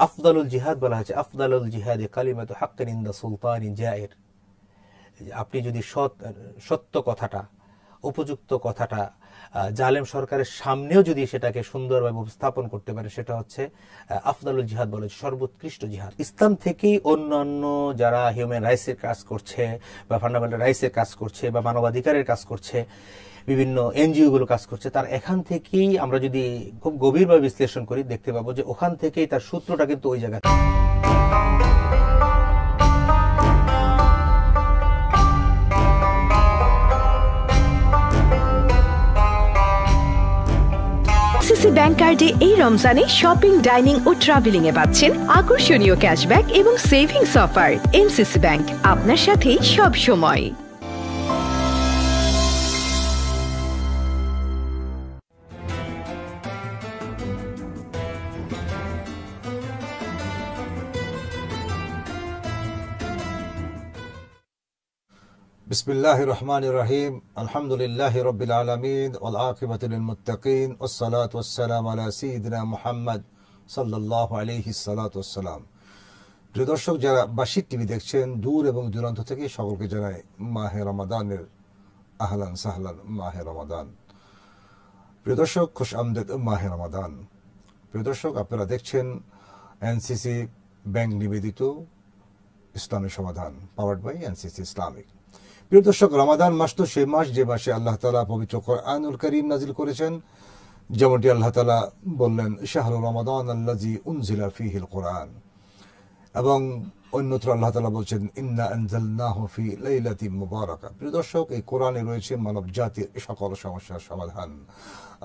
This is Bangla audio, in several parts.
আফদালুল জিহাদ বলা হয়েছে, আফদালুল জিহাদে কালিমাতু হাক্কিন ইনদা সুলতানিন জায়ের। আপনি যদি সত্য কথাটা, উপযুক্ত কথাটা জালেম সরকারের সামনেও যদি সেটাকে সুন্দরভাবে উপস্থাপন করতে পারে, সেটা হচ্ছে আফদালুল জিহাদ বলা হয়েছে, সর্বোৎকৃষ্ট জিহাদ। ইসলাম থেকেই অন্যান্য যারা হিউম্যান রাইটসের কাজ করছে বা ফান্ডামেন্টাল রাইটসের কাজ করছে বা মানবাধিকারের কাজ করছে, বিভিন্ন এনজিও গুলো কাজ করছে, তার এখান থেকেই আমরা যদি খুব গভীরভাবে বিশ্লেষণ করি দেখতে পাবো যে ওখান থেকেই তার সূত্রটা কিন্তু ওই জায়গা। এনসিসি ব্যাংক কার্ডে এই রমজানে শপিং, ডাইনিং ও ট্রাভেলিং এ পাচ্ছেন আকর্ষণীয় ক্যাশব্যাক এবং সেভিংস অফার। এনসিসি ব্যাংক, আপনার সাথেই সব সময়। বিসমিল্লাহির রহমানির রহিম। আলহামদুলিল্লাহি রাব্বিল আলামিন ওয়াল আকিবাতু লিল মুত্তাকিন ওয়াসসালাতু ওয়াসসালামু আলা সাইয়্যিদিনা মুহাম্মদ সাল্লাল্লাহু আলাইহি সাল্লাতু ওয়াসসালাম। প্রিয় দর্শক, যারা বার্ষিক টিভি দেখছেন দূর এবং দূরান্ত থেকে, সকলকে জানাই মাহে রমাদানের আহলান সাহলান, মাহে রমাদান। প্রিয় দর্শক, খুশ আমদেদ মাহে রমাদান। প্রিয় দর্শক, আপনারা দেখছেন এনসিসি ব্যাংক নিবেদিত ইসলামী সমাধান, পাওয়ার্ড বাই এনসিসি ইসলামিক। প্রিয় দর্শক, রমাদান মাস তো সেই মাস যে মাসে আল্লাহ তাআলা পবিত্র কোরআনুল কারীম নাজিল করেছেন। যেমনটি আল্লাহ তাআলা বললেন, শাহরু রমাদান আল্লাযী উনজিলা ফীহিল কোরআন, এবং অন্যত্র আল্লাহ তাআলা বলছেন, ইন্না আনজালনাহু ফী লাইলাতিন মুবারাকা। প্রিয় দর্শক, এই কোরআনে রয়েছে মানব জাতির সকল সমস্যার সমাধান।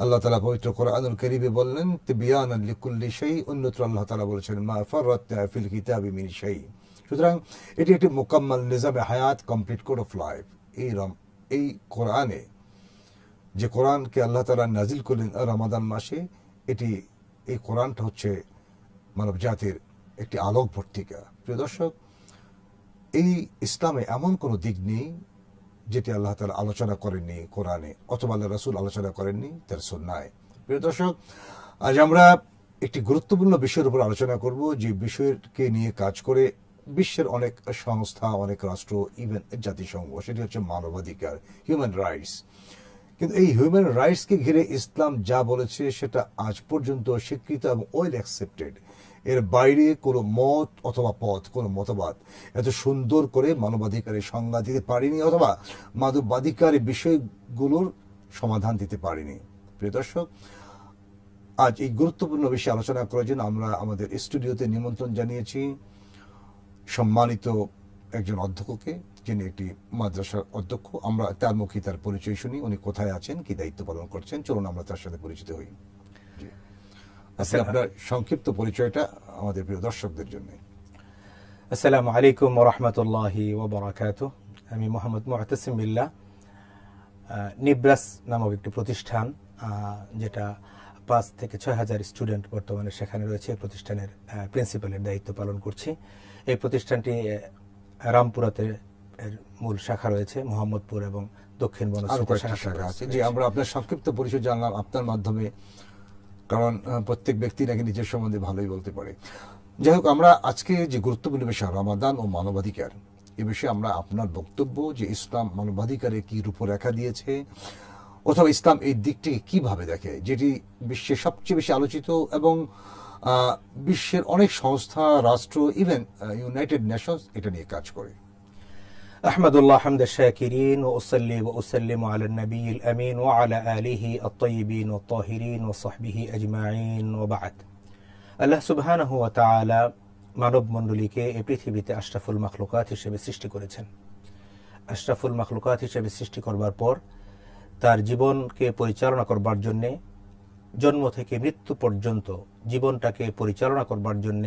আল্লাহ তাআলা পবিত্র কোরআনুল কারীমে বললেন, তিবয়ানান লিকুল্লি শাই। অন্যত্র আল্লাহ তাআলা বলেছেন, মা ফাররাতনা ফিল কিতাবি মিন শাই। সুতরাং এটি একটি মোকাম্মল নিজামে হায়াত, কমপ্লিট কোড অফ লাইফ। এই কোরআনে, যে কোরআনকে আল্লাহ তাআলা নাজিল করলেন রমাদান মাসে, এই কোরআনটা হচ্ছে মানব জাতির একটি আলোক ভর্তিকা। প্রিয় দর্শক, এই ইসলামে এমন কোনো দিক নেই যেটি আল্লাহ তাআলা আলোচনা করেননি কোরআনে, অথবা আল্লাহ রাসূল আলোচনা করেননি তার সুন্নায়। প্রিয় দর্শক, আজ আমরা একটি গুরুত্বপূর্ণ বিষয়ের উপর আলোচনা করব, যে বিষয়কে নিয়ে কাজ করে বিশ্বের অনেক সংস্থা, অনেক রাষ্ট্র, ইভেন জাতিসংঘ, সেটি হচ্ছে মানবাধিকার, হিউম্যান রাইটস। কিন্তু এই হিউম্যান রাইটসকে ঘিরে ইসলাম যা বলেছে সেটা আজ পর্যন্ত স্বীকৃত এবং ওয়েল অ্যাকসেপ্টেড। এর বাইরে কোনো মত অথবা পথ, কোনো মতবাদ এত সুন্দর করে মানবাধিকারের সংজ্ঞা দিতে পারেনি, অথবা মানবাধিকারের বিষয়গুলোর সমাধান দিতে পারেনি। প্রিয় দর্শক, আজ এই গুরুত্বপূর্ণ বিষয়ে আলোচনা করার জন্য আমরা আমাদের স্টুডিওতে নিমন্ত্রণ জানিয়েছি সম্মানিত একজন অধ্যক্ষকে, যিনি একটি মাদ্রাসার অধ্যক্ষ। আমরা তার মুখে তার পরিচয় শুনি, উনি কোথায় আছেন, কি দায়িত্ব পালন করছেন। চলুন আমরা তার সাথে পরিচিত হই। আপনার সংক্ষিপ্ত পরিচয়টা আমাদের প্রিয় দর্শকদের জন্য। আসসালামু আলাইকুম ওয়া রাহমাতুল্লাহি ওয়া বারাকাতুহু। আমি মোহাম্মদ মুআতাসিম বিল্লাহ। নিব্রাস নামক একটি প্রতিষ্ঠান, যেটা 5 থেকে 6 হাজার স্টুডেন্ট বর্তমানে সেখানে রয়েছে, প্রতিষ্ঠানের প্রিন্সিপালের দায়িত্ব পালন করছি। এই প্রতিষ্ঠানটি রামপুরাতে এর মূল শাখা রয়েছে, মোহাম্মদপুর এবং দক্ষিণ বনশ্রী শাখা আছে। জি, আমরা আপনার সংক্ষিপ্ত পরিচয় জানলাম আপনার মাধ্যমে, কারণ প্রত্যেক ব্যক্তি নাকি নিজের সম্বন্ধে ভালোই বলতে পারে। যাই হোক, আমরা আজকে যে গুরুত্বপূর্ণ বিষয় রমাদান ও মানবাধিকার, এ বিষয়ে আমরা আপনার বক্তব্য, যে ইসলাম মানবাধিকারে কি রূপরেখা দিয়েছে, অথবা ইসলাম এই দিকটিকে কিভাবে দেখে, যেটি বিশ্বের সবচেয়ে বেশি আলোচিত এবং বিশ্বের অনেক সংস্থা, রাষ্ট্র, ইভেন ইউনাইটেড নেশনস এটা নিয়ে কাজ করে। আহমাদুল্লাহ হামদাশ শাকিরিন ওয়া উসাল্লি ওয়া উসাল্লিমু আলা নবিয়িল আমিন ওয়া আলা আলিহি আত-তাইয়িবিন ওয়াত তাহিরিন ওয়া সাহবিহি আজমাইন ওয়া বা'দ। আল্লাহ সুবহানাহু ওয়া তাআলা মানব মণ্ডলীকে এই পৃথিবীতে আশরাফুল মাখলুকাত হিসেবে সৃষ্টি করেছেন। আশরাফুল মাখলুকাত হিসেবে সৃষ্টি করবার পর তার জীবনকে পরিচালনা করবার জন্য, জন্ম থেকে মৃত্যু পর্যন্ত জীবনটাকে পরিচালনা করবার জন্য,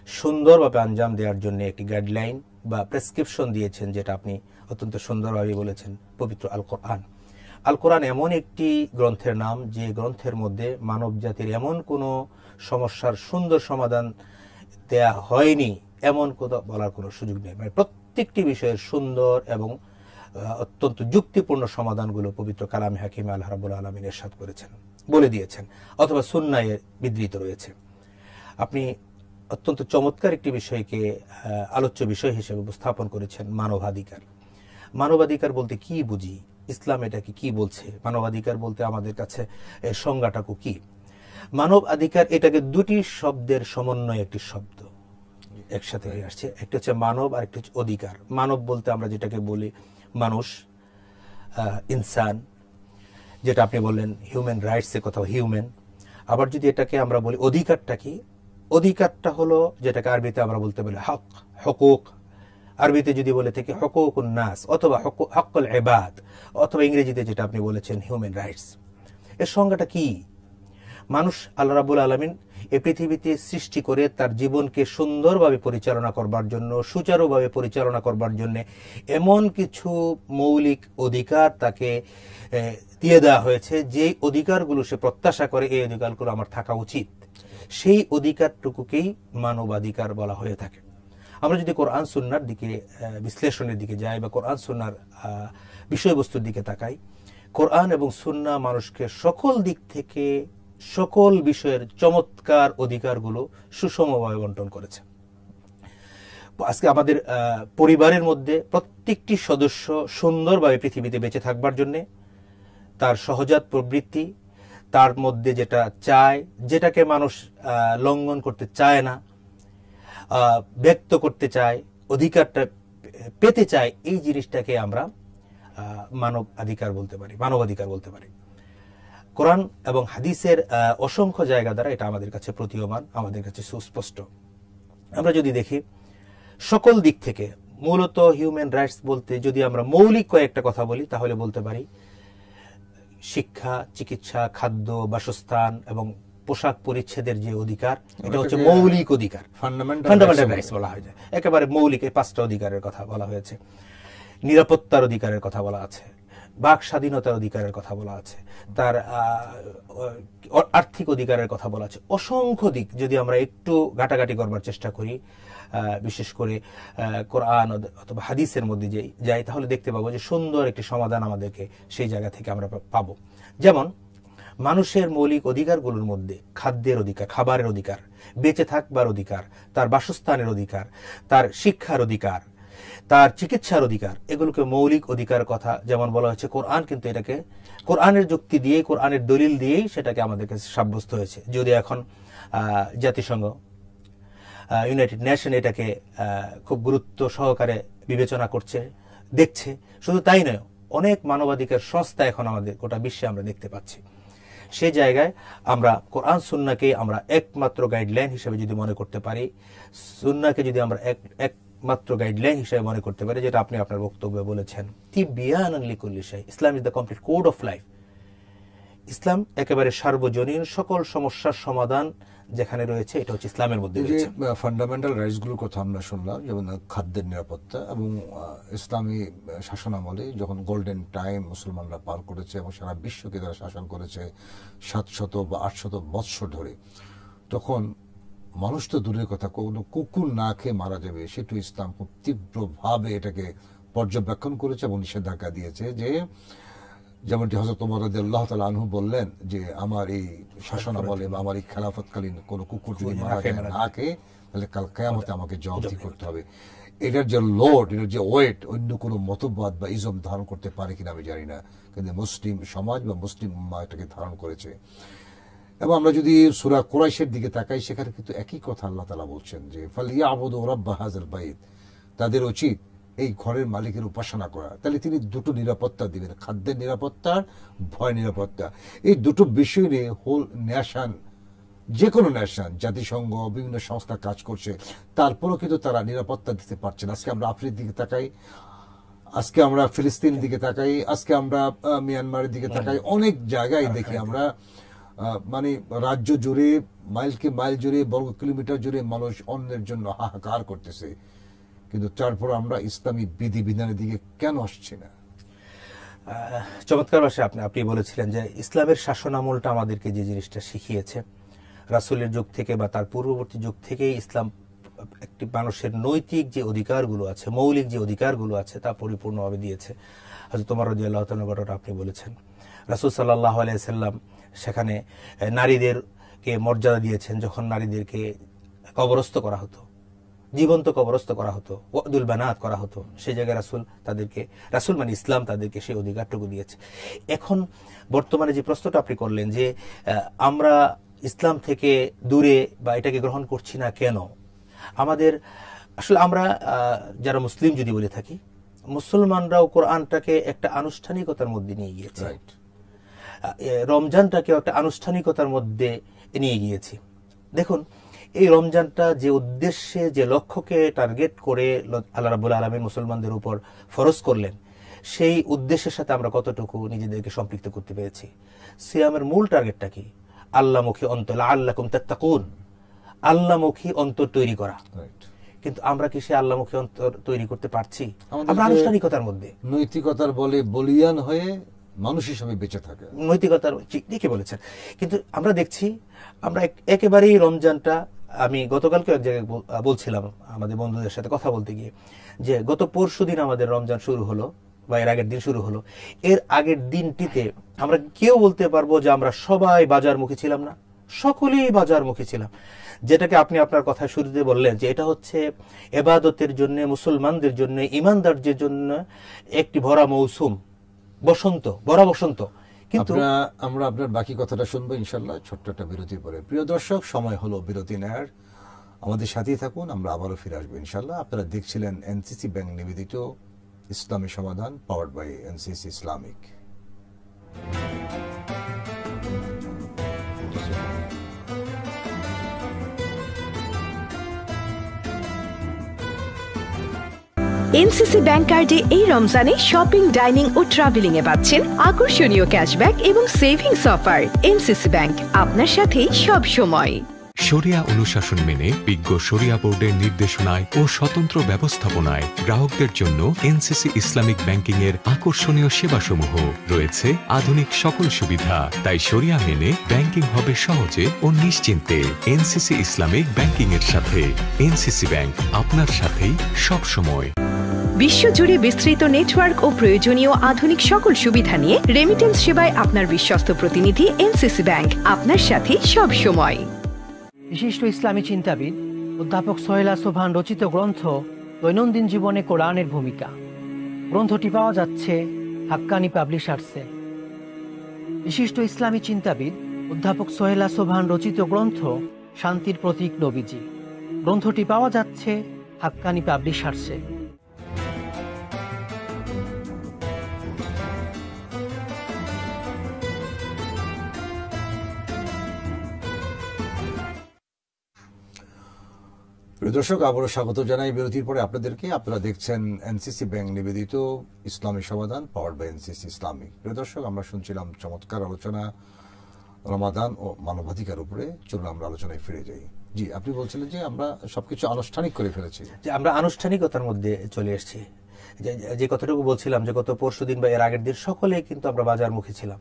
সুন্দরভাবে আঞ্জাম দেওয়ার জন্য একটি গাইডলাইন বা প্রেসক্রিপশন দিয়েছেন, যেটা আপনি অত্যন্ত সুন্দরভাবে বলেছেন, পবিত্র আল কোরআন। আল কোরআন এমন একটি গ্রন্থের নাম, যে গ্রন্থের মধ্যে মানব জাতির এমন কোনো সমস্যার সুন্দর সমাধান দেয়া হয়নি, এমন কথা বলার কোনো সুযোগ নেই। মানে প্রত্যেকটি বিষয়ের সুন্দর এবং অত্যন্ত যুক্তিপূর্ণ সমাধানগুলো পবিত্র কালামে হাকিমে আল্লাহ রাব্বুল আলামিন ইরশাদ করেছেন, বলে দিয়েছেন, অথবা সুন্নায়ে বিধৃত রয়েছে। আপনি অত্যন্ত চমৎকার একটি বিষয়কে আলোচ্য বিষয় হিসেবে উপস্থাপন করেছেন, মানবাধিকার। মানবাধিকার বলতে কি বুঝি, ইসলাম এটাকে কি বলছে, মানবাধিকার বলতে আমাদের কাছে এর সংজ্ঞাটাকে কি? মানব অধিকার এটাকে দুটি শব্দের সমন্বয়ে একটি শব্দ একসাথে হয়ে আসছে। একটা হচ্ছে মানব আর একটা হচ্ছে অধিকার। মানব বলতে আমরা যেটাকে বলি মানুষ, ইনসান, যেটা আপনি বললেন হিউম্যান রাইটস এর কথা, হিউম্যান। আবার যদি এটাকে আমরা বলি অধিকারটা কি, অধিকারটা হলো যেটাকে আরবিতে আমরা বলতে বলি হক, হকুক। আরবিতে যদি বলে থাকি হকুকুন নাস অথবা হকুল ইবাদ, অথবা ইংরেজিতে যেটা আপনি বলেছেন হিউম্যান রাইটস। এর সংজ্ঞাটা কি? মানুষ আল্লাহ রাব্বুল আলামিন এই পৃথিবীতে সৃষ্টি করে তার জীবনকে সুন্দরভাবে পরিচালনা করবার জন্য, সুচারুভাবে পরিচালনা করবার জন্য এমন কিছু মৌলিক অধিকার তাকে দিয়ে দেওয়া হয়েছে, যে অধিকারগুলো সে প্রত্যাশা করে এই অধিকারগুলো আমার থাকা উচিত। সেই অধিকারটুকুকেই মানবাধিকার বলা হয়ে থাকে। আমরা যদি কোরআন সুন্নাহর দিকে বিশ্লেষণের দিকে যাই বা কোরআন সুন্নাহর বিষয়বস্তুর দিকে তাকাই, কোরআন এবং সুন্নাহ মানুষকে সকল দিক থেকে সকল বিষয়ের চমৎকার অধিকারগুলো সুষমভাবে বন্টন করেছে। আজকে আমাদের পরিবারের মধ্যে প্রত্যেকটি সদস্য সুন্দরভাবে পৃথিবীতে বেঁচে থাকবার জন্য তার সহজাত প্রবৃত্তি, তার মধ্যে যেটা চায়, যেটাকে মানুষ লঙ্ঘন করতে চায় না, ব্যক্ত করতে চায়, অধিকারটা পেতে চায়, এই জিনিসটাকে আমরা মানব অধিকার বলতে পারি, মানবাধিকার বলতে পারি। কোরআন এবং হাদিসের অসংখ্য জায়গা দ্বারা এটা আমাদের কাছে প্রতীয়মান, আমাদের কাছে সুস্পষ্ট। আমরা যদি দেখি সকল দিক থেকে, মূলত হিউম্যান রাইটস বলতে যদি আমরা মৌলিক কয়েকটা কথা বলি তাহলে বলতে পারি শিক্ষা, চিকিৎসা, খাদ্য, বাসস্থান এবং পোশাক পরিচ্ছেদের যে অধিকার, এটা হচ্ছে মৌলিক অধিকার, ফান্ডামেন্টাল রাইটস বলা হয়। একেবারে মৌলিক এই পাঁচটা অধিকারের কথা বলা হয়েছে। নিরাপত্তার অধিকারের কথা বলা আছে, বাক স্বাধীনতার অধিকারের কথা বলা আছে, তার আর্থিক অধিকারের কথা বলা আছে। অসংখ্য দিক যদি আমরা একটু ঘাটাঘাটি করবার চেষ্টা করি, বিশেষ করে কোরআন অথবা হাদিসের মধ্যে যাই, তাহলে দেখতে পাবো যে সুন্দর একটি সমাধান আমাদেরকে সেই জায়গা থেকে আমরা পাবো। যেমন মানুষের মৌলিক অধিকারগুলোর মধ্যে খাদ্যের অধিকার, খাবারের অধিকার, বেঁচে থাকবার অধিকার, তার বাসস্থানের অধিকার, তার শিক্ষার অধিকার, তার চিকিৎসার অধিকার, এগুলোকে মৌলিক অধিকার কথা যেমন বলা হয়েছে। কোরআন কিন্তু এটাকে কোরআনের যুক্তি দিয়ে, কোরআনের দলিল দিয়েই সেটাকে আমাদের কাছে সাব্যস্ত হয়েছে। যদি এখন জাতিসংঘ, ইউনাইটেড নেশন এটাকে খুব গুরুত্ব সহকারে বিবেচনা করছে, দেখছে, শুধু তাই নয়, অনেক মানবাধিকার সংস্থা এখন আমাদের গোটা বিশ্বে আমরা দেখতে পাচ্ছি। সেই জায়গায় আমরা কোরআন সুন্নাহকে আমরা একমাত্র গাইডলাইন হিসেবে যদি মনে করতে পারি, সুন্নাহকে যদি আমরা একমাত্র গাইডলাইন হিসেবে মনে করতে পারি, যেটা আপনি আপনার বক্তব্যে বলেছেন, তিবিয়ানান লিকুল্লি শাই, Islam is the complete code of life. ইসলাম একেবারে সার্বজনীন, সকল সমস্যার সমাধান যেখানে রয়েছে এটা হচ্ছে ইসলামের মধ্যে রয়েছে। ফান্ডামেন্টাল রাইটসগুলোর কথা আমরা শুনলাম, যেমন খাদ্যের নিরাপত্তা, এবং ইসলামী শাসনামলে যখন গোল্ডেন টাইম মুসলমানরা পার করেছে এবং সারা বিশ্বকে তারা শাসন করেছে 700 বা 800 বৎসর ধরে, তখন মানুষ তো দূরের কথা, কোনো কুকুর না খেয়ে মারা যাবে সেটু ইসলাম খুব তীব্রভাবে এটাকে পর্যবেক্ষণ করেছে এবং নিষেধাজ্ঞা দিয়েছে। যে যেমনটি হযরত ওমর রাদিয়াল্লাহু তাআলা আনহু বললেন যে আমার এই শাসনামলে বা আমার এই খেলাফতকালীন কোনো কুকুর যদি মারা যায় না খেয়ে, তাহলে কাল কিয়ামতে আমাকে জবাবদিহি করতে হবে। এটার যে লোড, এটার যে ওয়েট অন্য কোনো মতবাদ বা ইজম ধারণ করতে পারে কিনা আমি জানি না, কিন্তু মুসলিম সমাজ বা মুসলিম উম্মাহ এটাকে ধারণ করেছে। এবং আমরা যদি সূরা কুরাইশের দিকে তাকাই, সেখানে কিন্তু একই কথা আল্লাহ তাআলা বলছেন যে ফালিয়াবুদু রাব্বা হাযাল বাইত, তাদের উচিত এই ঘরের মালিকের উপাসনা করা। তাহলে তিনি দুটো নিরাপত্তা দিবেন, খাদ্যের নিরাপত্তা, ভয় নিরাপত্তা। এই দুটো বিষয় নিয়ে হোল ন্যাশন, যে কোনো ন্যাশন, জাতিসংঘ, বিভিন্ন সংস্থা কাজ করছে, তারপরও কিন্তু তারা নিরাপত্তা দিতে পারছে না। আজকে আমরা আফ্রিকার দিকে তাকাই, আজকে আমরা ফিলিস্তিনের দিকে তাকাই, আজকে আমরা মিয়ানমারের দিকে তাকাই, অনেক জায়গায় দেখি আমরা মানে রাজ্য জুড়ে, মাইলকে মাইল জুড়ে, বর্গ কিলোমিটার জুড়ে মানুষ অন্যের জন্য হাহাকার করতেছে। কিন্তু তারপর আমরা ইসলামী বিধিবিধানের দিকে কেন আসছি না? চমৎকার ভাষায় আপনি বলেছিলেন যে ইসলামের শাসনামলটা আমাদেরকে যে জিনিসটা শিখিয়েছে, রাসূলের যুগ থেকে বা তার পূর্ববর্তী যুগ থেকে ইসলাম একটি মানুষের নৈতিক যে অধিকারগুলো আছে, মৌলিক যে অধিকারগুলো আছে, তা পরিপূর্ণভাবে দিয়েছে। হযরত ওমর রাদিয়াল্লাহু তাআলার ঘটনা আপনি বলেছেন। রাসূল সাল্লাল্লাহু আলাইহি সাল্লাম সেখানে নারীদেরকে মর্যাদা দিয়েছেন, যখন নারীদেরকে কবরস্থ করা হতো, জীবন্ত কবরস্থ করা হতো, ওয়াদুল বানাত করা হতো। সেই জায়গায় রাসূল মানে ইসলাম তাদেরকে সেই অধিকারটুকু দিয়েছে। এখন বর্তমানে যে প্রশ্নটা আপনি করলেন যে আমরা ইসলাম থেকে দূরে বা এটাকে গ্রহণ করছি না কেন, আমাদের আসলে আমরা যারা মুসলিম যদি বলে থাকি, মুসলমানরাও কোরআনটাকে একটা আনুষ্ঠানিকতার মধ্যে নিয়ে গিয়েছে, রমজানটাকেও একটা আনুষ্ঠানিকতার মধ্যে নিয়ে গিয়েছি। দেখুন, এই রমজানটা যে উদ্দেশ্যে, যে লক্ষ্যকে টার্গেট করে আল্লাহ রাব্বুল আলামিন মুসলমানদের উপর ফরজ করলেন, সেই উদ্দেশ্যের সাথে আমরা কতটুকু নিজেদেরকে সম্পৃক্ত করতে পেরেছি। সিয়ামের মূল টার্গেটটা কি? আল্লাহমুখী অন্তর, লাআল্লাকুম তাত্তাকুন, আল্লাহমুখী অন্তর তৈরি করা। কিন্তু আমরা কি সে আল্লাহমুখী অন্তর তৈরি করতে পারছি? আমরা আনুষ্ঠানিকতার মধ্যে নৈতিকতার বলে বলিয়ান হয়ে মানুষ হিসেবে বেঁচে থাকে, নৈতিকতার ঠিকই বলেছেন। কিন্তু আমরা দেখছি আমরা একেবারেই রমজানটা, আমি গতকালকে এক জায়গায় বলছিলাম আমাদের বন্ধুদের সাথে কথা বলতে গিয়ে, যে গত পরশুদিন আমাদের রমজান শুরু হলো বা এর আগের দিন শুরু হলো। এর আগের দিনটিতে আমরা কেউ বলতে পারবো যে আমরা সবাই বাজারমুখী ছিলাম না? সকলেই বাজারমুখী ছিলাম। যেটাকে আপনি আপনার কথা শুরুতে বললেন যে এটা হচ্ছে ইবাদতের জন্য, মুসলমানদের জন্য, ঈমানদারদের জন্য একটি ভরা মৌসুম, বসন্ত, ভরা বসন্ত। কিন্তু আমরা আপনার বাকি কথাটা শুনবো ইনশাল্লাহ ছোট্ট একটা বিরতির পরে। প্রিয় দর্শক, সময় হলো বিরতি নেয়ার, আমাদের সাথেই থাকুন, আমরা আবারও ফিরে আসবো ইনশাল্লাহ। আপনারা দেখছিলেন এনসিসি ব্যাংক নিবেদিত ইসলামী সমাধান, powered by NCC Islamic. NCC bank কার্ডে এই রমজানে শপিং, ডাইনিং ও ট্রাভেলিং এ পাচ্ছেন আকর্ষণীয় ক্যাশব্যাক এবং সেভিংস অফার। এনসিসি ব্যাংক, আপনার সাথেই সব সময়। শরিয়া অনুশাসন মেনে বিজ্ঞ শরিয়া বোর্ডের নির্দেশনায় ও স্বতন্ত্র ব্যবস্থাপনায় গ্রাহকদের জন্য এনসিসি ইসলামিক ব্যাংকিং এর আকর্ষণীয় সেবাসমূহ রয়েছে, আধুনিক সকল সুবিধা। তাই শরিয়া মেনে ব্যাংকিং হবে সহজে ও নিশ্চিন্তে এনসিসি ইসলামিক ব্যাংকিং এর সাথে। এনসিসি ব্যাংক, আপনার সাথেই সব সময়। বিশ্বজুড়ে বিস্তৃত নেটওয়ার্ক ও প্রয়োজনীয় আধুনিক সকল সুবিধা নিয়ে রেমিটেন্স সেবায় আপনার বিশ্বস্ত প্রতিনিধি এনসিসি ব্যাংক, আপনার সাথে সব সময়। বিশিষ্ট ইসলামী চিন্তাবিদ অধ্যাপক সোহেলা সোবহান রচিত গ্রন্থ দৈনন্দিন জীবনে কোরআনের ভূমিকা। গ্রন্থটি পাওয়া যাচ্ছে হাক্কানি পাবলিশার্সে। বিশিষ্ট ইসলামী চিন্তাবিদ অধ্যাপক সোহেলা সোবহান রচিত গ্রন্থ শান্তির প্রতীক নবীজি। গ্রন্থটি পাওয়া যাচ্ছে হাক্কানি পাবলিশার্সে। দর্শক, আবারও স্বাগত জানাই বিরতির পরে আপনাদেরকে। আপনারা দেখছেন এনসিসি ব্যাংক নিবেদিত ইসলামী সমাধান, পাওয়ার্ড বাই এনসিসি ইসলামিক। প্রিয় দর্শক, আমরা শুনছিলাম চমৎকার আলোচনা রমাদান ও মানবাধিকার উপরে। চলুন আমরা আলোচনায় ফিরে যাই। জি, আপনি বলছিলেন যে আমরা সবকিছু আনুষ্ঠানিক করে ফেলেছি, যে আমরা আনুষ্ঠানিকতার মধ্যে চলে এসেছি। যে কথাটুকু বলছিলাম যে গত পরশুদিন বা এর আগের দিন সকলেই কিন্তু আমরা বাজারমুখী ছিলাম।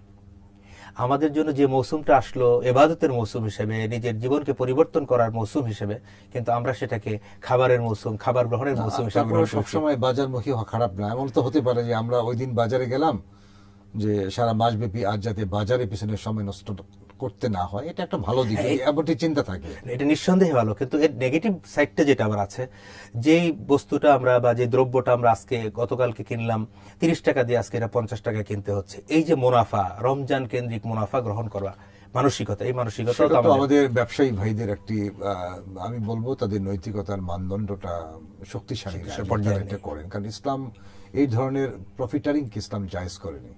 আমাদের জন্য যে মৌসুমটা আসলো ইবাদতের মৌসুম হিসেবে, নিজের জীবনকে পরিবর্তন করার মৌসুম হিসেবে, কিন্তু আমরা সেটাকে খাবারের মৌসুম, খাবার গ্রহণের মৌসুম হিসেবে। সবসময় বাজারমুখী হওয়া খারাপ না। এমন তো হতে পারে যে আমরা ওই দিন বাজারে গেলাম, যে সারা মাসব্যাপী আর যাতে বাজারের পিছনে সময় নষ্ট করতে না হয়, এটা একটা ভালো দিক, এমনটি চিন্তা থাকে। এটা নিঃসন্দেহে ভালো, কিন্তু এর নেগেটিভ সাইডটা যেটা আবার আছে, যেই বস্তুটা আমরা বা যে দ্রব্যটা আমরা আজকে গতকালকে কিনলাম 30 টাকা দিয়ে, আজকে এটা 50 টাকা কিনতে হচ্ছে। এই যে মুনাফা, রমজান কেন্দ্রিক মুনাফা গ্রহণ করা মানসিকতা, এই মানসিকতা আমাদের ব্যবসায়ী ভাইদের একটি, আমি বলবো তাদের নৈতিকতার মানদণ্ডটা শক্তিশালী করেন, কারণ ইসলাম এই ধরনের প্রফিটারিংকে ইসলাম জায়েজ করেনি।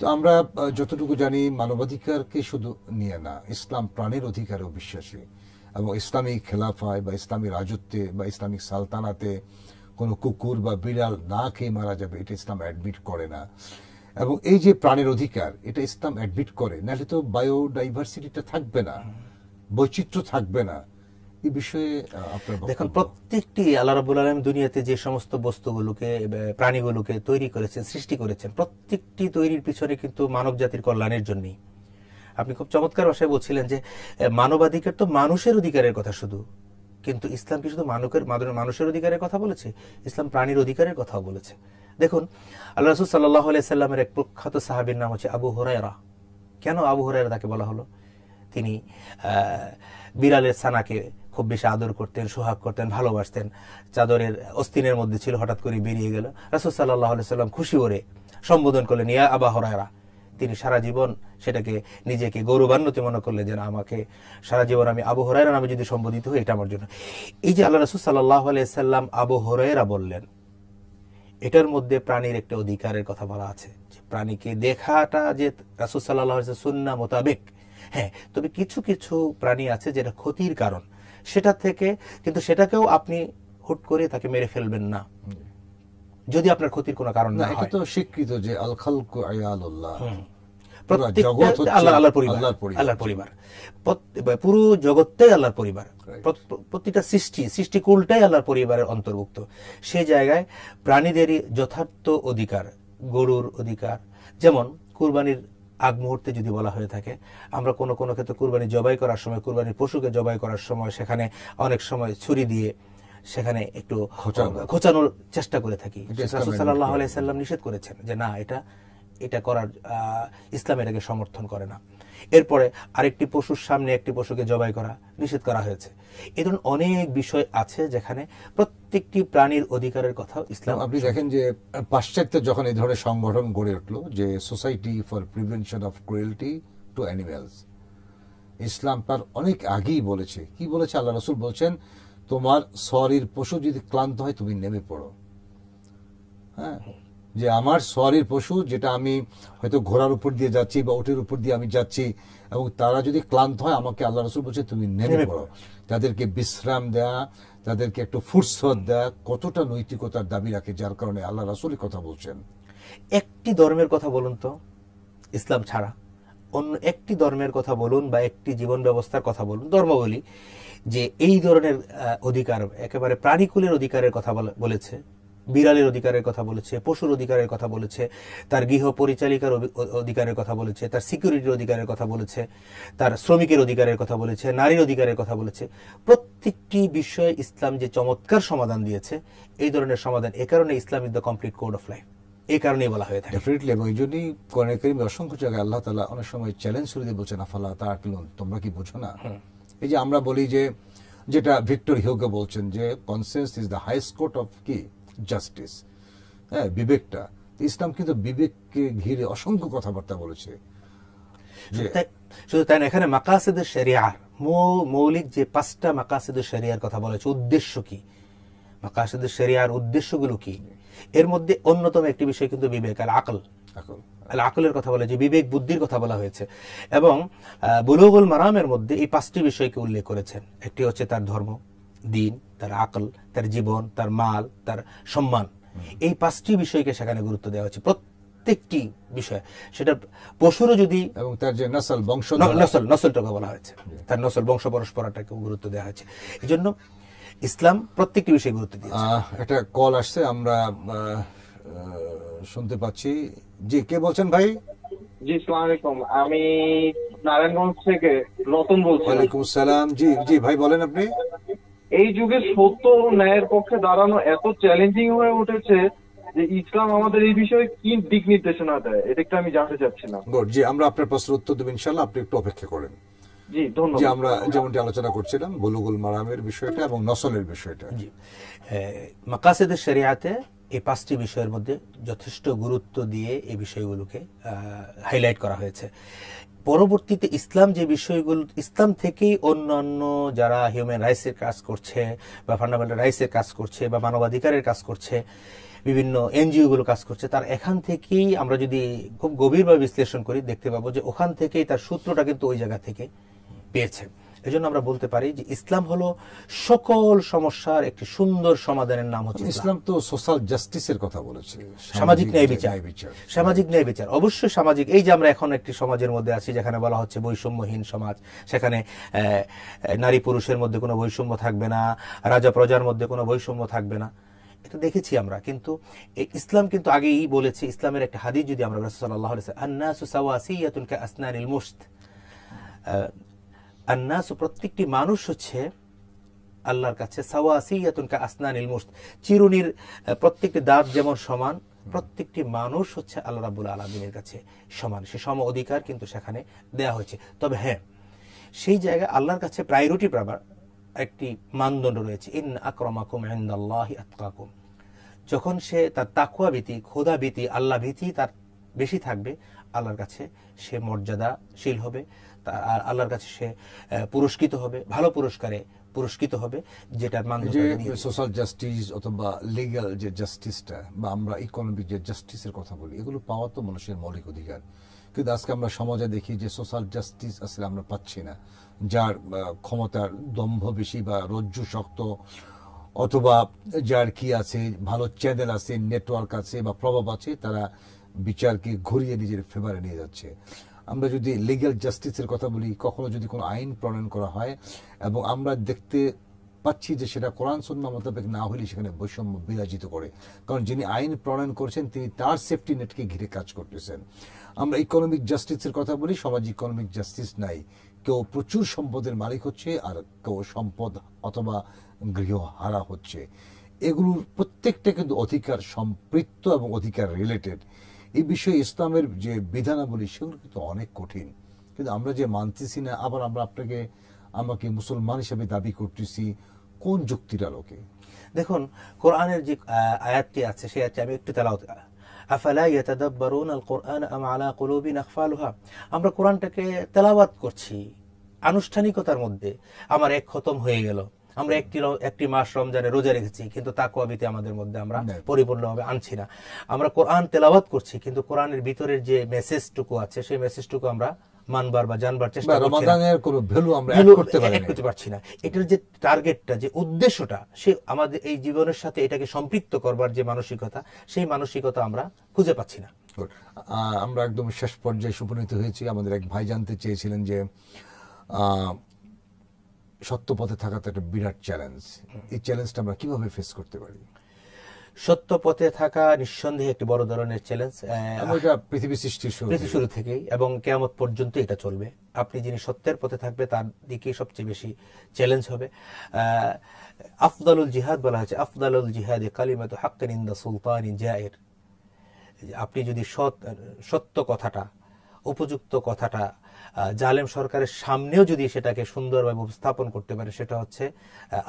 তো আমরা যতটুকু জানি, মানবাধিকারকে শুধু নিয়ে না, ইসলাম প্রাণের অধিকারেও বিশ্বাসী, এবং ইসলামিক খেলাফায় বা ইসলামী রাজত্বে বা ইসলামিক সালতানাতে কোনো কুকুর বা বিড়াল না খেয়ে মারা যাবে, এটা ইসলাম অ্যাডমিট করে না। এবং এই যে প্রাণের অধিকার, এটা ইসলাম অ্যাডমিট করে, নাহলে তো বায়োডাইভার্সিটিটা থাকবে না, বৈচিত্র্য থাকবে না। এই বিষয়ে দেখুন, প্রত্যেকটি আল্লাহ রাব্বুল আলামিন দুনিয়াতে যে সমস্ত বস্তুগুলোকে, প্রাণীগুলোকে তৈরি করেছেন, সৃষ্টি করেছেন, প্রত্যেকটি তৈরির পিছনে কিন্তু মানব জাতির কল্যাণের জন্যই। আপনি খুব চমৎকার ভাষায় বলছিলেন যে মানবাধিকার তো মানুষের অধিকারের কথা শুধু, কিন্তু ইসলাম কি শুধু মানুষের অধিকারের কথা বলেছে? ইসলাম প্রাণীর অধিকারের কথাও বলেছে। দেখুন, আল্লাহ রাসূল সাল্লাল্লাহু আলাইহি সাল্লামের এক প্রখ্যাত সাহাবীর নাম হচ্ছে আবু হুরায়রা। কেন আবু হুরায়রা তাকে বলা হলো? তিনি বিড়ালের ছানাকে খুব বেশি আদর করতেন, সোহাগ করতেন, ভালোবাসতেন। চাদরের অস্তিনের মধ্যে ছিল, হঠাৎ করে বেরিয়ে গেল। রাসূল সাল্লাল্লাহু আলাইহি সাল্লাম খুশি করে সম্বোধন করলেন ইয়া আবা হুরায়রা। তিনি সারা জীবন সেটাকে নিজেকে গৌরবান্বিত মনে করলেন যে আমাকে সারা জীবন আমি আবু হুরায়রা নামে যদি সম্বোধিত হই এটা আমার জন্য। এই যে আল্লাহ রাসূল সাল্লাল্লাহু আলাইহি সাল্লাম আবু হুরায়রা বললেন, এটার মধ্যে প্রাণীর একটা অধিকারের কথা বলা আছে, যে প্রাণীকে দেখাটা যে রাসূল সাল্লাল্লাহু আলাইহি ওয়াসাল্লাম সুন্নাহ মোতাবেক। হ্যাঁ, তবে কিছু কিছু প্রাণী আছে যেটা ক্ষতির কারণ, সেটা থেকে কিন্তু সেটাকেও আপনি হুট করে তাকে মেরে ফেলবেন না যদি আপনার ক্ষতির কোনো কারণ না হয়। এটা তো স্বীকৃত যে আল খালকু আয়ালুল্লাহ, প্রত্যেকটা আল্লাহর পরিবার, পুরো জগৎটাই আল্লাহর পরিবার, প্রতিটা সৃষ্টিকুলটাই আল্লাহর পরিবারের অন্তর্ভুক্ত। সেই জায়গায় প্রাণীদেরই যথার্থ অধিকার, গরুর অধিকার। যেমন কুরবানির আগ মুহূর্তে যদি বলা হয়ে থাকে, আমরা কোনো কোনো ক্ষেত্রে কুরবানি জবাই করার সময়, কুরবানির পশুকে জবাই করার সময় সেখানে অনেক সময় ছুরি দিয়ে সেখানে একটু খোঁচানোর চেষ্টা করে থাকি। রাসূল সাল্লাল্লাহু আলাইহি সাল্লাম নিষেধ করেছেন যে না, এটা করার ইসলাম এটাকে সমর্থন করে না। এরপরে আরেকটি পশুর সামনে একটি পশুকে জবাই করা নিষেধ করা হয়েছে। এই ধরনের অনেক বিষয় আছে যেখানে প্রত্যেকটি প্রাণীর অধিকারের কথা ইসলাম। আপনি দেখেন যে পাশ্চাত্যে যখন এই ধরনের সংগঠন গড়ে উঠলো, যে society for prevention of cruelty to animals, ইসলাম তার অনেক আগেই বলেছে। কি বলেছে? আল্লাহ রাসূল বলছেন, তোমার সওয়ারির পশু যদি ক্লান্ত হয় তুমি নেমে পড়ো। হ্যাঁ, যে আমার সওয়ারির পশু, যেটা আমি হয়তো ঘোড়ার উপর দিয়ে যাচ্ছি বা উটের উপর দিয়ে আমি যাচ্ছি, এবং তারা যদি ক্লান্ত হয় আমাকে আল্লাহ রাসূল বলছে তুমি নেমে পড়ো। তাদেরকে বিশ্রাম দেয়া, তাদেরকে একটু ফুরসত দেয়া কতটা নৈতিকতার দাবি রাখে, যার কারণে আল্লাহ রাসূলই কথা বলছেন। একটি ধর্মের কথা বলুন তো ইসলাম ছাড়া, অন্য একটি ধর্মের কথা বলুন বা একটি জীবন ব্যবস্থার কথা বলুন, ধর্মাবলী, যে এই ধরনের অধিকার, একেবারে প্রাণীকুলের অধিকারের কথা বলেছে, বিড়ালের অধিকারের কথা বলেছে, পশুর অধিকারের কথা বলেছে, তার গৃহ পরিচালিকার অধিকারের কথা বলেছে, তার সিকিউরিটির অধিকারের কথা বলেছে, তার শ্রমিকের অধিকারের কথা বলেছে, নারীর অধিকারের কথা বলেছে। প্রত্যেকটি বিষয়ে ইসলাম যে চমৎকার সমাধান দিয়েছে, এই ধরনের সমাধান, এ কারণে Islam is the complete code of life, এই কারণেই বলা হয়ে থাকে। ডেফিনেটলি, এবং এই জন্যই কোরআনে কারীমে অসংখ্য জায়গায় আল্লাহ তাআলা অনেক সময় চ্যালেঞ্জ করে দিয়ে বলছেন আফালা তাআকিলুন, তোমরা কি বুঝো না? এই যে আমরা বলি যে, যেটা ভিক্টর হিউগো বলছেন যে conscience is the highest court of কি জাস্টিস, হ্যাঁ, বিবেকটা। ইসলাম কিন্তু বিবেককে ঘিরে অসংখ্য কথাবার্তা বলেছে। শুধু তাই না, এখানে মাকাসিদুশ শরিয়ার মৌলিক যে 5টা মাকাসিদুশ শরিয়ার কথা বলেছে, উদ্দেশ্য কি, মাকাসিদুশ শরিয়ার উদ্দেশ্যগুলো কি, এর মধ্যে অন্যতম একটি বিষয় কিন্তু বিবেক, আল আকল, আকলের কথা বলা, যে বিবেক বুদ্ধির কথা বলা হয়েছে। এবং বুলুগুল মারামের মধ্যে এই 5টি বিষয়কে উল্লেখ করেছেন। একটি হচ্ছে তার ধর্ম, দিন, তার আকল, তার জীবন, তার মাল, তার সম্মান। এই 5টি বিষয়কে সেখানে গুরুত্ব দেওয়া হচ্ছে, প্রত্যেকটি বিষয়। সেটা পশুরও যদি, এবং তার যে নসল, বংশ, নসলটাকে বলা হয়েছে, তার নসল, বংশ পরস্পরটাকে গুরুত্ব দেওয়া হয়েছে। এই জন্য ইসলাম প্রত্যেকটি বিষয়ে গুরুত্ব দিয়েছে। একটা কল আসছে, আমরা শুনতে পাচ্ছি। জি, কে বলছেন ভাই? জি, আসসালামু আলাইকুম, আমি নারায়ণগঞ্জ থেকে রতন বলছি। ওয়ালাইকুম আসসালাম। জি জি ভাই, বলেন আপনি। এই যুগে সত্য ও ন্যায়ের পক্ষে দাঁড়ানো এত চ্যালেঞ্জিং হয়ে উঠেছে যে ইসলাম আমাদের এই বিষয়ে কি দিক নির্দেশনা দেয়, এটা একটু আমি জানতে চাচ্ছিলাম। জি, আমরা আপনার প্রশ্নের উত্তর দেব ইনশাআল্লাহ, আপনি একটু অপেক্ষা করেন। জি, ধন্যবাদ। জি, আমরা যেমনটি আলোচনা করছিলাম বুলুগুল মারামের বিষয়টা এবং নসলের বিষয়টা। জি, মাকাসিদুশ শরিয়াতে এই 5টি বিষয়ের মধ্যে যথেষ্ট গুরুত্ব দিয়ে এই বিষয়গুলোকে হাইলাইট করা হয়েছে। পরবর্তীতে ইসলাম যে বিষয়গুলো, ইসলাম থেকেই অন্যান্য যারা হিউম্যান রাইটসের কাজ করছে বা ফান্ডামেন্টাল রাইটসের কাজ করছে বা মানবাধিকারের কাজ করছে, বিভিন্ন এনজিওগুলো কাজ করছে, তার এখান থেকেই আমরা যদি খুব গভীরভাবে বিশ্লেষণ করি দেখতে পাবো যে ওখান থেকেই তার সূত্রটা কিন্তু ওই জায়গা থেকে পেয়েছে। এজন্য আমরা বলতে পারি যে ইসলাম হলো সকল সমস্যার একটি সুন্দর সমাধানের নাম হচ্ছে ইসলাম। তো সোশ্যাল জাস্টিসের কথা বলেছে, সামাজিক ন্যায় বিচার, সামাজিক ন্যায় বিচার। অবশ্যই সামাজিক, এই যে আমরা এখন একটি সমাজের মধ্যে আছি যেখানে বলা হচ্ছে বৈষম্যহীন সমাজ, সেখানে নারী পুরুষের মধ্যে কোনো বৈষম্য থাকবে না, রাজা প্রজার মধ্যে কোনো বৈষম্য থাকবে না, এটা দেখেছি আমরা। কিন্তু ইসলাম কিন্তু আগেই বলেছে, ইসলামের একটা হাদিস যদি আমরা রাসূল সাল্লাল্লাহু আলাইহি ওয়াসাল্লাম, আন-নাসু সাওয়াসিয়াতুন কাআসনানিল মুশত, আন-নাসু প্রত্যেকটি মানুষ হচ্ছে আল্লাহর কাছে সাওয়াসিয়াতুন কাআসনানিল মুশত, চিরুনির প্রত্যেকটি দাঁত যেমন সমান, প্রত্যেকটি মানুষ হচ্ছে আল্লাহ রাব্বুল আলামিনের কাছে সমান। সে সম অধিকার কিন্তু সেখানে দেয়া হয়েছে। তবে হ্যাঁ, সেই জায়গায় আল্লাহর কাছে প্রায়োরিটি পাবার একটি মানদণ্ড রয়েছে, ইন্না আকরামাকুম ইনদাল্লাহি আতকাকুম। যখন সে তার তাকওয়া ভীতি, খোদা ভীতি, আল্লাহ ভীতি তার বেশি থাকবে, আল্লাহর কাছে সে মর্যাদাশীল হবে, আল্লাহর কাছে সে পুরস্কৃত হবে, ভালো পুরস্কারে পুরস্কৃত হবে, যেটার মানদণ্ড সোশ্যাল জাস্টিস অথবা লিগ্যাল যে জাস্টিসটা বা আমরা ইকোনমিক যে জাস্টিসের কথা বলি, এগুলো পাওয়া তো মানুষের মৌলিক অধিকার। কিন্তু আজকে আমরা সমাজে দেখি যে সোশ্যাল জাস্টিস আসলে আমরা পাচ্ছি না। যার ক্ষমতার দম্ভ বেশি বা রজ্জু শক্ত, অথবা যার কি আছে, ভালো চ্যানেল আছে, নেটওয়ার্ক আছে বা প্রভাব আছে, তারা বিচারকে ঘুরিয়ে নিজের ফেভারে নিয়ে যাচ্ছে। আমরা যদি লিগ্যাল জাস্টিসের কথা বলি, কখনো যদি কোনো আইন প্রণয়ন করা হয় এবং আমরা দেখতে পাচ্ছি যে সেটা কোরআন সুন্নাহ মোতাবেক না হলে সেখানে বৈষম্য বিরাজিত করে, কারণ যিনি আইন প্রণয়ন করছেন তিনি তার সেফটি নেটকে ঘিরে কাজ করতেছেন। আমরা ইকোনমিক জাস্টিসের কথা বলি, সমাজ ইকোনমিক জাস্টিস নাই। কেউ প্রচুর সম্পদের মালিক হচ্ছে আর কেউ সম্পদ অথবা গৃহ হারা হচ্ছে। এগুলোর প্রত্যেকটা কিন্তু অধিকার সম্পৃক্ত এবং অধিকার রিলেটেড। এই বিষয়ে ইসলামের যে বিধানাবলী সেগুলো কিন্তু অনেক কঠিন, কিন্তু আমরা যে মানতেছি না, আবার আমরা আমাকে মুসলমান হিসেবে দাবি করতেছি কোন যুক্তির আলোকে? দেখুন, কোরআনের যে আয়াতটি আছে সেই আয়াতটি আমি একটু তেলাওয়াত, আফালা ইয়াতাদাব্বারুনা আল কুরআন আম আলা কুলুবিন আকফালুহা। আমরা কোরআনটাকে তেলাওয়াত করছি আনুষ্ঠানিকতার মধ্যে, আমার এক খতম হয়ে গেল, আমরা একটি মাস রমজানে রোজা রেখেছি, কিন্তু তাকওয়া ভীতি আমাদের মধ্যে আমরা পরিপূর্ণভাবে আনছি না। আমরা কোরআন তেলাওয়াত করছি, কিন্তু কোরআনের ভিতরের যে মেসেজটুকু আছে সেই মেসেজটুকু আমরা মানবার বা জানবার চেষ্টা করছি না, রমাদানের কোনো ভ্যালু আমরা অ্যাড করতে পারছি না। এটার যে টার্গেটটা, যে উদ্দেশ্যটা, সে আমাদের এই জীবনের সাথে এটাকে সম্পৃক্ত করবার যে মানসিকতা, সেই মানসিকতা আমরা খুঁজে পাচ্ছি না। আমরা একদম শেষ পর্যায়ে উপনীত হয়েছি। আমাদের এক ভাই জানতে চেয়েছিলেন যে সত্য পথে থাকা তো একটা বিরাট চ্যালেঞ্জ, এই চ্যালেঞ্জটা আমরা কিভাবে ফেস করতে পারি? সত্য পথে থাকা নিঃসন্দেহে একটি বড় ধরনের চ্যালেঞ্জ, পৃথিবী সৃষ্টির শুরু থেকেই এবং কিয়ামত পর্যন্ত এটা চলবে। আপনি যিনি সত্যের পথে থাকবে তার দিকেই সবচেয়ে বেশি চ্যালেঞ্জ হবে। আফদালুল জিহাদ বলা হয়েছে, আফদালুল জিহাদে কালিমাতু হাক্কিন ইনদা সুলতানিন জায়ের। আপনি যদি সত্য কথাটা, উপযুক্ত কথাটা জালেম সরকারের সামনেও যদি সেটাকে সুন্দরভাবে উপস্থাপন করতে পারে, সেটা হচ্ছে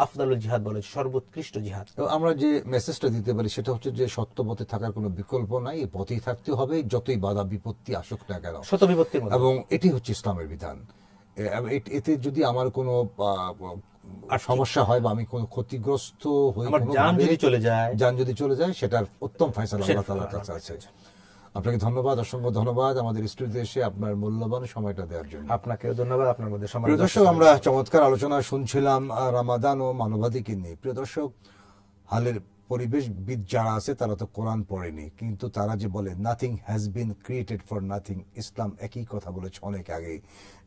আফদালুল জিহাদ বলে, সর্বোৎকৃষ্ট জিহাদ। আমরা যে মেসেজটা দিতে পারি সেটা হচ্ছে যে সত্য পথে থাকার কোনো বিকল্প নাই, এই পথেই থাকতে হবে, যতই বাধা বিপত্তি আসুক না কেন, শত বিপত্তির মধ্যে। এবং এটি হচ্ছে ইসলামের বিধান। এতে যদি আমার কোনো সমস্যা হয় বা আমি কোনো ক্ষতিগ্রস্ত হই, জান যদি চলে যায়, সেটার উত্তম ফয়সালা আল্লাহ তাআলার কাছে আছে। আপনাকে ধন্যবাদ, অসংখ্য ধন্যবাদ আমাদের স্টুডিওতে এসে আপনার মূল্যবান সময়টা দেওয়ার জন্য। আপনাকেও ধন্যবাদ, আপনার মধ্যে সময়। প্রিয় দর্শক, আমরা চমৎকার আলোচনা শুনছিলাম রমাদান ও মানবাধিকার নিয়ে। প্রিয় দর্শক, হালের পরিবেশবিদ যারা আছে তারা তো কোরআন পড়েনি, কিন্তু তারা যে বলে nothing has been created for nothing, ইসলাম একই কথা বলেছে অনেক আগে।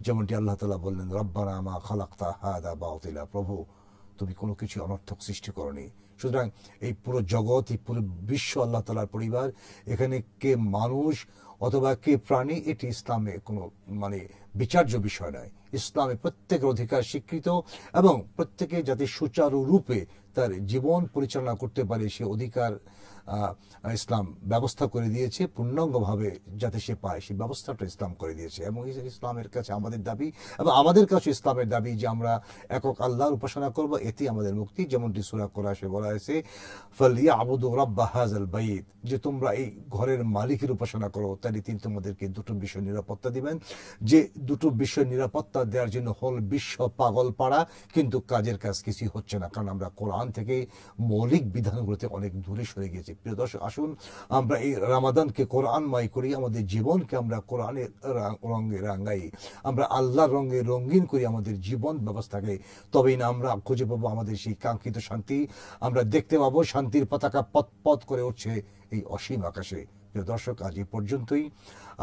যেমনটি আল্লাহ তাআলা বললেন, রব্বানা মা খালাকতা হাদা বাতিলা, প্রভু তুমি কোনো কিছু অনর্থক সৃষ্টি করনি। সুতরাং এই পুরো জগৎ, এই পুরো বিশ্ব আল্লাহ তাআলার পরিবার। এখানে কে মানুষ অথবা কে প্রাণী, এটি ইসলামে কোনো বিচার্য বিষয় নয়। ইসলামে প্রত্যেকের অধিকার স্বীকৃত এবং প্রত্যেকে যাতে সুচারুরূপে তার জীবন পরিচালনা করতে পারে সে অধিকার ইসলাম ব্যবস্থা করে দিয়েছে, পূর্ণাঙ্গভাবে যাতে সে পায় সেই ব্যবস্থাটা ইসলাম করে দিয়েছে। এবং ইসলামের কাছে আমাদের দাবি এবং আমাদের কাছে ইসলামের দাবি যে আমরা একক আল্লাহর উপাসনা করব, এতেই আমাদের মুক্তি। যেমনটি সূরা কোরআনে বলা হয়েছে, ফালিয়াবুদু রাব্বা হাযাল বাইত, যে তোমরা এই ঘরের মালিকের উপাসনা করো, তাহলে তিনি তোমাদেরকে দুটো বিষয় নিরাপত্তা দিবেন। যে দুটো বিষয় নিরাপত্তা দেওয়ার জন্য হল বিশ্ব পাগল পাড়া, কিন্তু কাজের কাজ কিছুই হচ্ছে না, কারণ আমরা কোরআন থেকে মৌলিক বিধানগুলোতে অনেক দূরে সরে গেছি। প্রিয় দর্শক, আসুন আমরা এই রমাদানকে কোরআনময় করি, আমাদের জীবনকে আমরা কোরআনের রঙে রাঙাই, আমরা আল্লাহর রঙে রঙিন করি আমাদের জীবন ব্যবস্থাকে। তবেই না আমরা খুঁজে পাবো আমাদের সেই কাঙ্ক্ষিত শান্তি, আমরা দেখতে পাবো শান্তির পতাকা পথ পথ করে উঠছে এই অসীম আকাশে। প্রিয় দর্শক, আজ এই পর্যন্তই।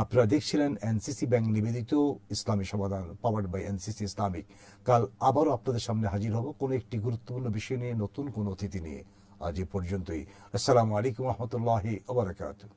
আপনারা দেখছিলেন এনসিসি ব্যাংক নিবেদিত ইসলামী সমাধান, পাওয়ার্ড বাই এনসিসি ইসলামিক। কাল আবারও আপনাদের সামনে হাজির হব কোনো একটি গুরুত্বপূর্ণ বিষয় নিয়ে, নতুন কোনো অতিথি নিয়ে। আজ এই পর্যন্তই। আসসালামু আলাইকুম ওয়া রাহমাতুল্লাহি ওয়া বারাকাতুহু।